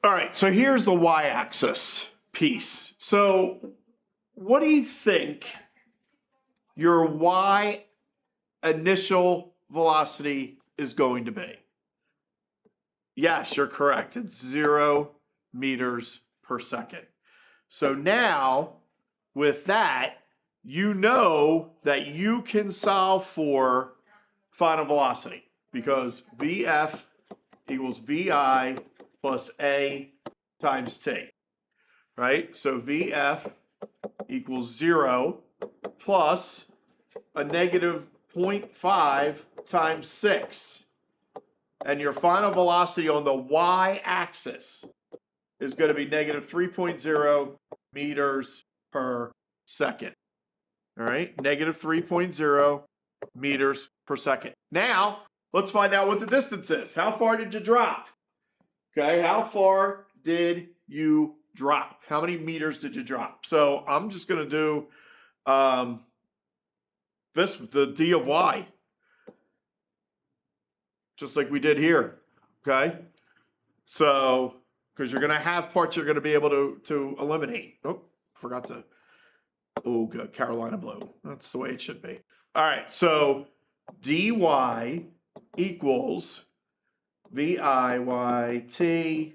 All right, so here's the y-axis piece. So what do you think your y initial velocity is going to be? Yes, you're correct. It's 0 meters per second. So now, with that, you know that you can solve for final velocity because VF equals VI plus A times T, right? So VF equals 0 plus a negative 0.5 times 6. And your final velocity on the y-axis is going to be negative 3.0 meters per second. All right, negative 3.0 meters per second. Now, let's find out what the distance is. How far did you drop? Okay, how far did you drop? How many meters did you drop? So I'm just going to do the d of y, just like we did here. Okay, so because you're going to have parts you're going to be able to eliminate. Oh, forgot to. Oh, good. Carolina blue. That's the way it should be. All right. So dy equals VIYT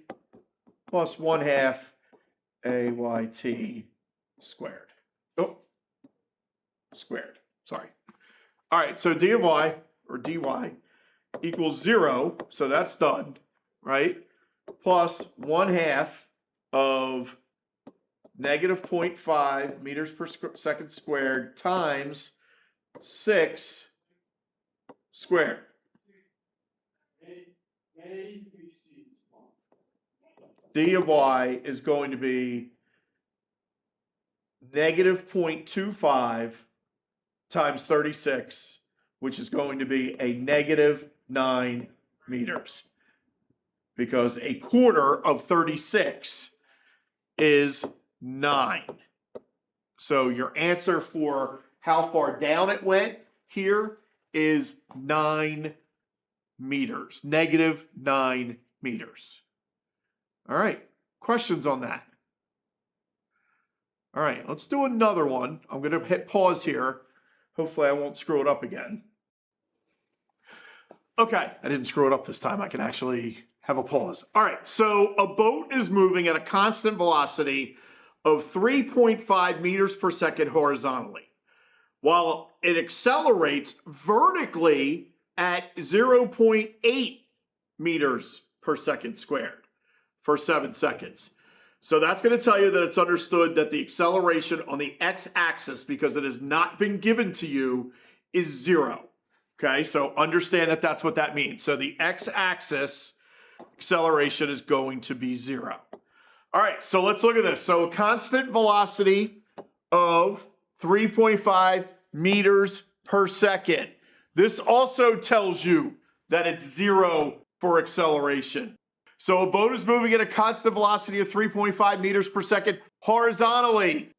plus 1/2 AYT squared. Oh, squared. Sorry. All right. So d of y or dy equals 0. So that's done, right? Plus 1/2 of negative 0.5 meters per second squared times 6 squared. D of y is going to be negative 0.25 times 36, which is going to be a negative 9 meters. Because a quarter of 36 is 9. So your answer for how far down it went here is 9 meters, negative 9 meters. All right, questions on that? All right, let's do another one. I'm going to hit pause here. Hopefully I won't screw it up again. Okay, I didn't screw it up this time. I can actually have a pause. All right, so a boat is moving at a constant velocity of 3.5 meters per second horizontally, while it accelerates vertically at 0.8 meters per second squared for 7 seconds. So that's going to tell you that it's understood that the acceleration on the x-axis, because it has not been given to you, is 0. Okay, so understand that that's what that means. So the x-axis acceleration is going to be 0. All right, so let's look at this. So a constant velocity of 3.5 meters per second. This also tells you that it's 0 for acceleration. So a boat is moving at a constant velocity of 3.5 meters per second horizontally.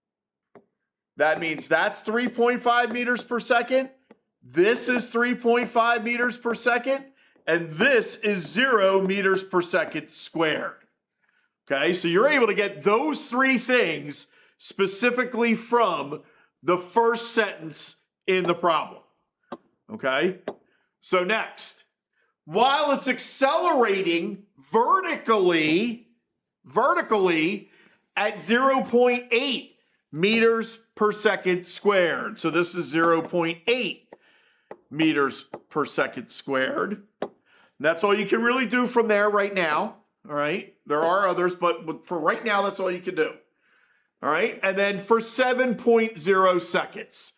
That means that's 3.5 meters per second. This is 3.5 meters per second. And this is 0 meters per second squared. Okay, so you're able to get those 3 things specifically from the first sentence in the problem. Okay, so next, while it's accelerating vertically at 0.8 meters per second squared. So this is 0.8 meters per second squared. That's all you can really do from there right now. All right, there are others, but for right now, that's all you can do. All right, and then for 7.0 seconds.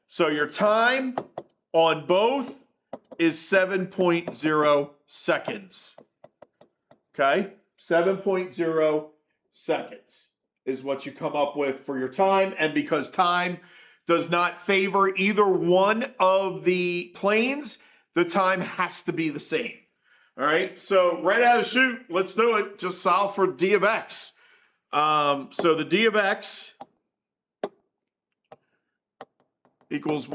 So your time on both is 7.0 seconds. Okay, 7.0 seconds is what you come up with for your time. And because time does not favor either one of the planes, the time has to be the same. All right, so right out of the chute, let's do it. Just solve for d of x. So the d of x equals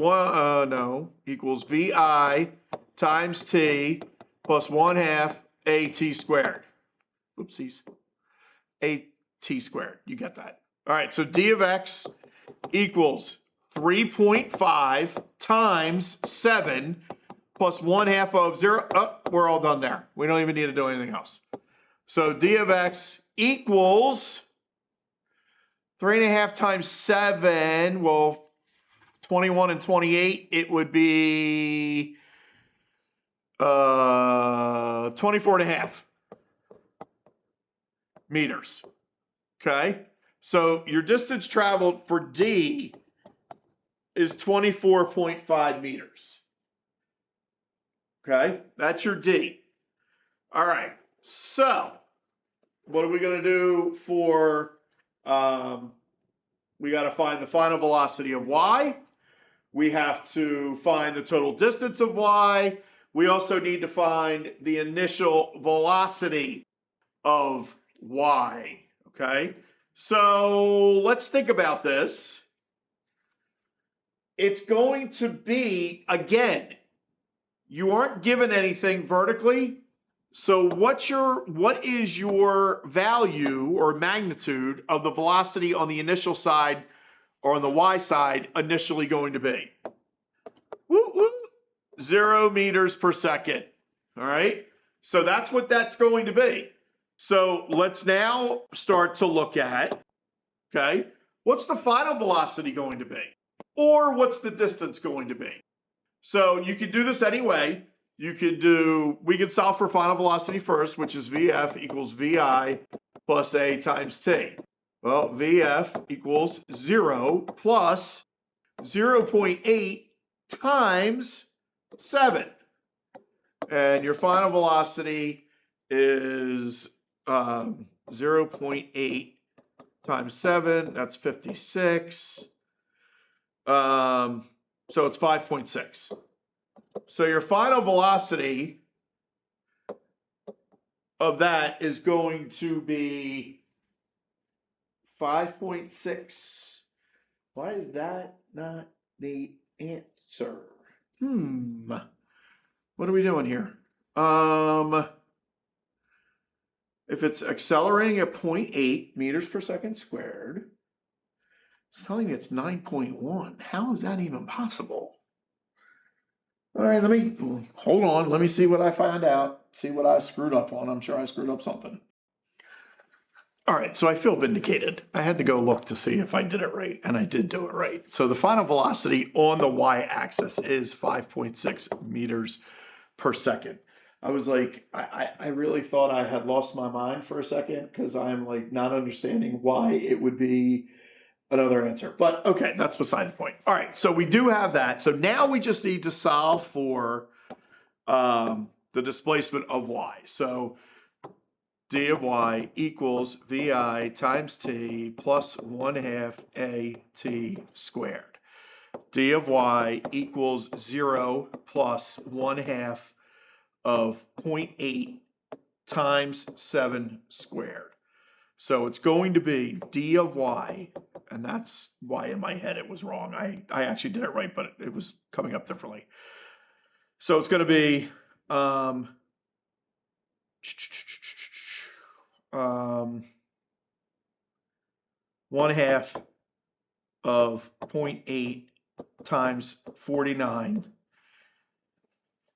equals vi times t plus 1/2 at squared. Oopsies. at squared. You get that. All right, so d of x equals 3.5 times 7 plus 1/2 of 0. Oh, we're all done there. We don't even need to do anything else. So d of x equals 3.5 times 7. Well, 21 and 28, it would be 24.5 meters. Okay, so your distance traveled for D is 24.5 meters. Okay, that's your D. All right, so what are we going to do for, we got to find the final velocity of y. We have to find the total distance of y. We also need to find the initial velocity of y. Okay, so let's think about this. It's going to be, again, you aren't given anything vertically. So what is your value or magnitude of the velocity on the initial side or on the y side initially going to be? Woo, woo. 0 meters per second. All right. So that's what that's going to be. So let's now start to look at, okay, what's the final velocity going to be? Or what's the distance going to be? So you could do this anyway. We could solve for final velocity first, which is VF equals VI plus A times T. Well, VF equals 0 plus 0.8 times 7. And your final velocity is 0.8 times 7. That's 56. So it's 5.6. So your final velocity of that is going to be 5.6. Why is that not the answer? What are we doing here? If it's accelerating at 0.8 meters per second squared, it's telling me it's 9.1. How is that even possible? All right, hold on. Let me see what I find out. See what I screwed up on. I'm sure I screwed up something. All right, so I feel vindicated. I had to go look to see if I did it right, and I did do it right. So the final velocity on the y-axis is 5.6 meters per second. I was like, I really thought I had lost my mind for a second because I'm like not understanding why it would be another answer. But okay, that's beside the point. All right, so we do have that. So now we just need to solve for the displacement of y. So d of y equals vi times t plus 1/2 at squared. D of y equals 0 plus 1/2 of 0.8 times 7 squared. So it's going to be d of y, and that's why in my head it was wrong. I actually did it right, but it was coming up differently. So it's going to be 1/2 of 0.8 times 49,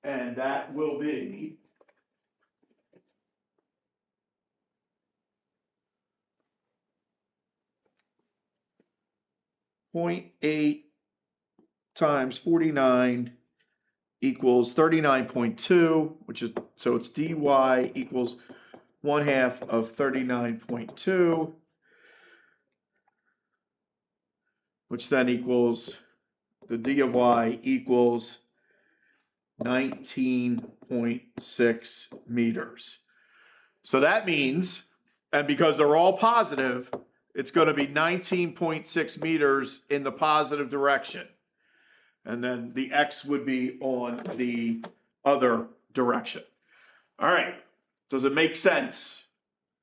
and that will be 0.8 times 49 equals 39.2, which is, so it's dy equals 1/2 of 39.2, which then equals the d of y equals 19.6 meters. So that means, and because they're all positive, it's going to be 19.6 meters in the positive direction. And then the x would be on the other direction. All right. Does it make sense?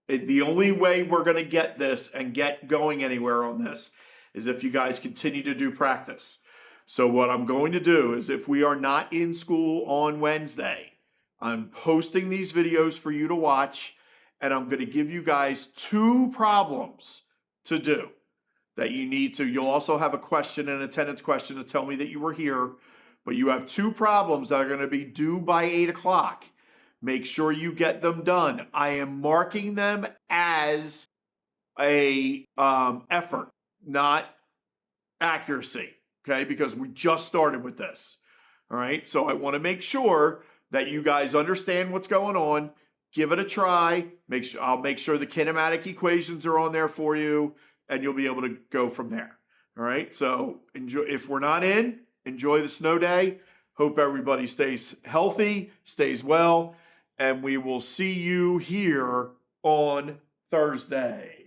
The only way we're going to get this and get going anywhere on this is if you guys continue to do practice. So what I'm going to do is, if we are not in school on Wednesday, I'm posting these videos for you to watch, and I'm going to give you guys 2 problems to do that you need to. You'll also have a question, an attendance question, to tell me that you were here, but you have 2 problems that are going to be due by 8 o'clock. Make sure you get them done. I am marking them as a effort, not accuracy, okay? Because we just started with this, all right? So I want to make sure that you guys understand what's going on. Give it a try. I'll make sure the kinematic equations are on there for you, and you'll be able to go from there, all right? So enjoy. If we're not in, enjoy the snow day. Hope everybody stays healthy, stays well, and we will see you here on Thursday.